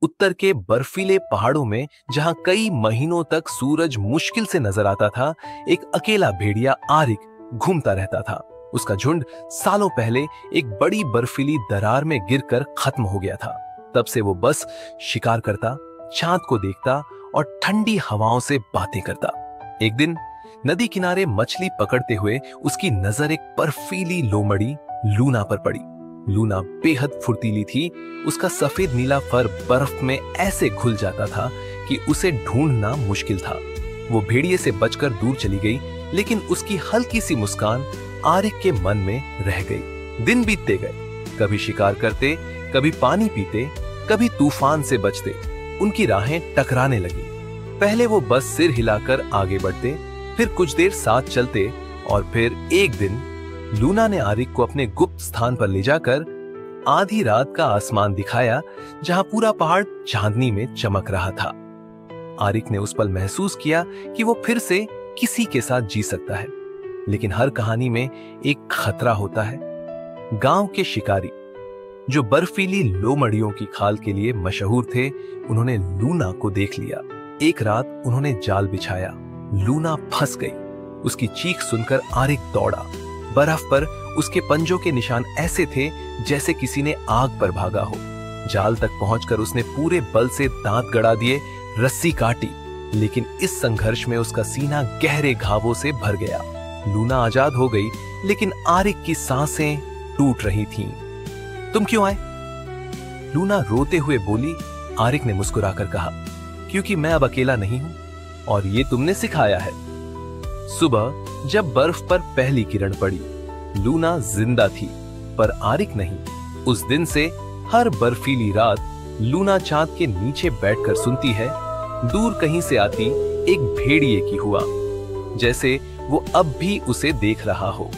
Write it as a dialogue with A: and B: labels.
A: उत्तर के बर्फीले पहाड़ों में जहां कई महीनों तक सूरज मुश्किल से नजर आता था, एक अकेला भेड़िया आरिक घूमता रहता था। उसका झुंड सालों पहले एक बड़ी बर्फीली दरार में गिरकर खत्म हो गया था। तब से वो बस शिकार करता, चांद को देखता और ठंडी हवाओं से बातें करता। एक दिन नदी किनारे मछली पकड़ते हुए उसकी नजर एक बर्फीली लोमड़ी लूना पर पड़ी। लूना बेहद फुर्तीली थी। उसका सफेद नीला फर बर्फ में ऐसे घुल जाता था कि उसे ढूंढना मुश्किल था। वो भेड़िए से बचकर दूर चली गई, लेकिन उसकी हल्की सी मुस्कान आरिक के मन में रह गई। दिन बीतते गए, कभी शिकार करते, कभी पानी पीते, कभी तूफान से बचते। उनकी राहें टकराने लगी। पहले वो बस सिर हिलाकर आगे बढ़ते, फिर कुछ देर साथ चलते और फिर एक दिन लूना ने आरिक को अपने गुप्त स्थान पर ले जाकर आधी रात का आसमान दिखाया, जहां पूरा पहाड़ चांदनी में चमक रहा था। आरिक ने उस पल महसूस किया कि वो फिर से किसी के साथ जी सकता है। लेकिन हर कहानी में एक खतरा होता है। गांव के शिकारी जो बर्फीली लोमड़ियों की खाल के लिए मशहूर थे, उन्होंने लूना को देख लिया। एक रात उन्होंने जाल बिछाया। लूना फंस गई। उसकी चीख सुनकर आरिक दौड़ा। बर्फ पर उसके पंजों के निशान ऐसे थे जैसे किसी ने आग पर भागा हो। जाल तक पहुंचकर उसने पूरे बल से दांत गड़ा दिए, रस्सी काटी, लेकिन इस संघर्ष में उसका सीना गहरे घावों से भर गया। लूना आजाद हो गई, लेकिन आरिक की सांसें टूट रही थीं। तुम क्यों आए? लूना रोते हुए बोली। आरिक ने मुस्कुराकर कहा, क्योंकि मैं अब अकेला नहीं हूं और ये तुमने सिखाया है। सुबह जब बर्फ पर पहली किरण पड़ी, लूना जिंदा थी, पर आरिक नहीं। उस दिन से हर बर्फीली रात लूना चांद के नीचे बैठकर सुनती है, दूर कहीं से आती एक भेड़िए की हुआ, जैसे वो अब भी उसे देख रहा हो।